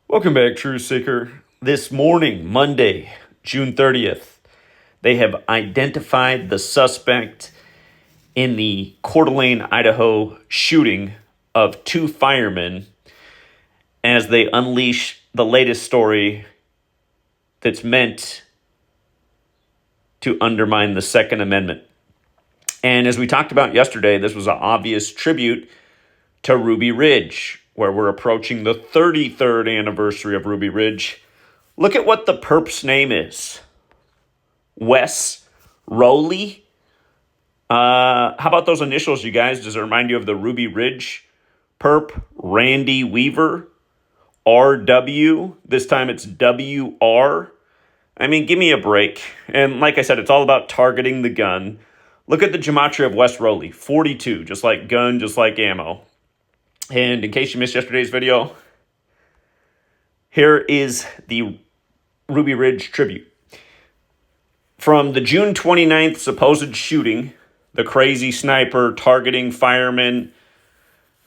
Welcome back, Truth Seeker. This morning, Monday, June 30th, they have identified the suspect in the Coeur d'Alene, Idaho shooting of two firemen as they unleash the latest story that's meant to undermine the Second Amendment. And as we talked about yesterday, this was an obvious tribute to Ruby Ridge, where we're approaching the 33rd anniversary of Ruby Ridge. Look at what the perp's name is. Wess Roley. How about those initials, you guys? Does it remind you of the Ruby Ridge perp? Randy Weaver. RW. This time it's WR. I mean, give me a break. And like I said, it's all about targeting the gun. Look at the gematria of Wess Roley. 42, just like gun, just like ammo. And in case you missed yesterday's video, here is the Ruby Ridge tribute. From the June 29th supposed shooting, the crazy sniper targeting firemen,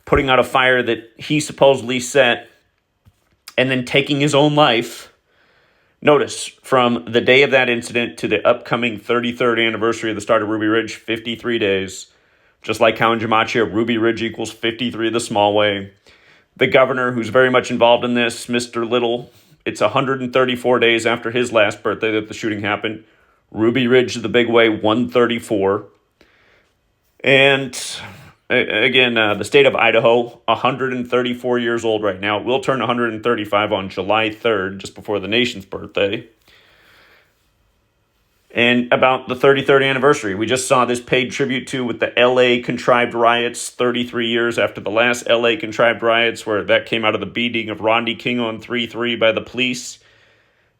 putting out a fire that he supposedly set, and then taking his own life. Notice, from the day of that incident to the upcoming 33rd anniversary of the start of Ruby Ridge, 53 days. Just like how in Gematria, Ruby Ridge equals 53 the small way. The governor, who's very much involved in this, Mr. Little, it's 134 days after his last birthday that the shooting happened. Ruby Ridge, the big way, 134. And again, the state of Idaho, 134 years old right now. It will turn 135 on July 3rd, just before the nation's birthday. And about the 33rd anniversary, we just saw this paid tribute to with the LA contrived riots 33 years after the last LA contrived riots, where that came out of the beating of Rodney King on 3-3 by the police.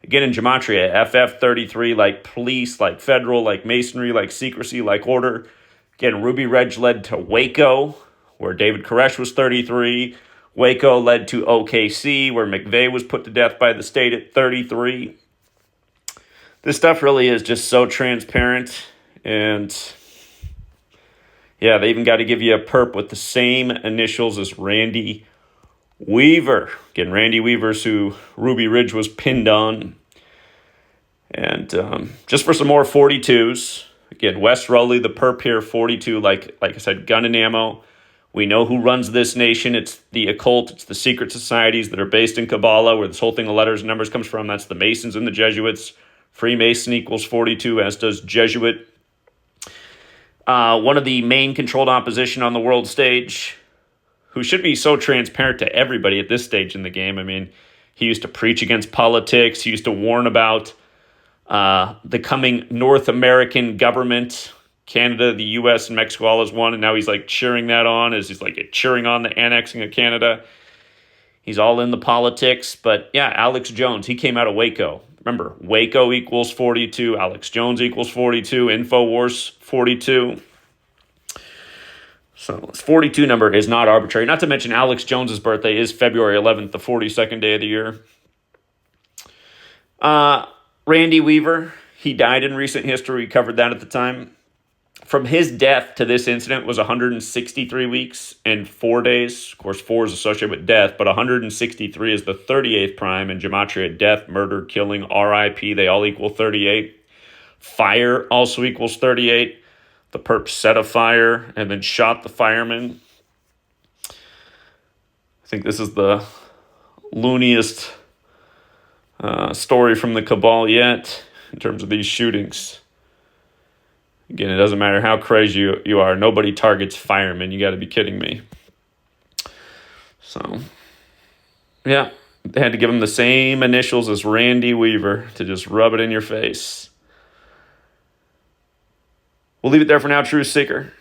Again, in Gematria, FF33, like police, like federal, like masonry, like secrecy, like order. Again, Ruby Ridge led to Waco, where David Koresh was 33. Waco led to OKC, where McVeigh was put to death by the state at 33. This stuff really is just so transparent, and yeah, they even got to give you a perp with the same initials as Randy Weaver. Again, Randy Weaver's who Ruby Ridge was pinned on. And just for some more 42s, again, Wess Roley, the perp here, 42, like I said, gun and ammo. We know who runs this nation. It's the occult. It's the secret societies that are based in Kabbalah, where this whole thing of letters and numbers comes from. That's the Masons and the Jesuits. Freemason equals 42, as does Jesuit. One of the main controlled opposition on the world stage, who should be so transparent to everybody at this stage in the game. I mean, he used to preach against politics. He used to warn about the coming North American government. Canada, the U.S., and Mexico all as one, and now he's like cheering that on, as he's like cheering on the annexing of Canada. He's all in the politics. But yeah, Alex Jones, he came out of Waco. Remember, Waco equals 42, Alex Jones equals 42, InfoWars 42. So this 42 number is not arbitrary. Not to mention Alex Jones's birthday is February 11th, the 42nd day of the year. Randy Weaver, he died in recent history. We covered that at the time. From his death to this incident was 163 weeks and 4 days. Of course, 4 is associated with death, but 163 is the 38th prime in Gematria. Death, murder, killing, RIP, they all equal 38. Fire also equals 38. The perp set a fire and then shot the fireman. I think this is the looniest story from the cabal yet in terms of these shootings. Again, it doesn't matter how crazy you are. Nobody targets firemen. You got to be kidding me. So, yeah, they had to give him the same initials as Randy Weaver to just rub it in your face. We'll leave it there for now, True Seeker.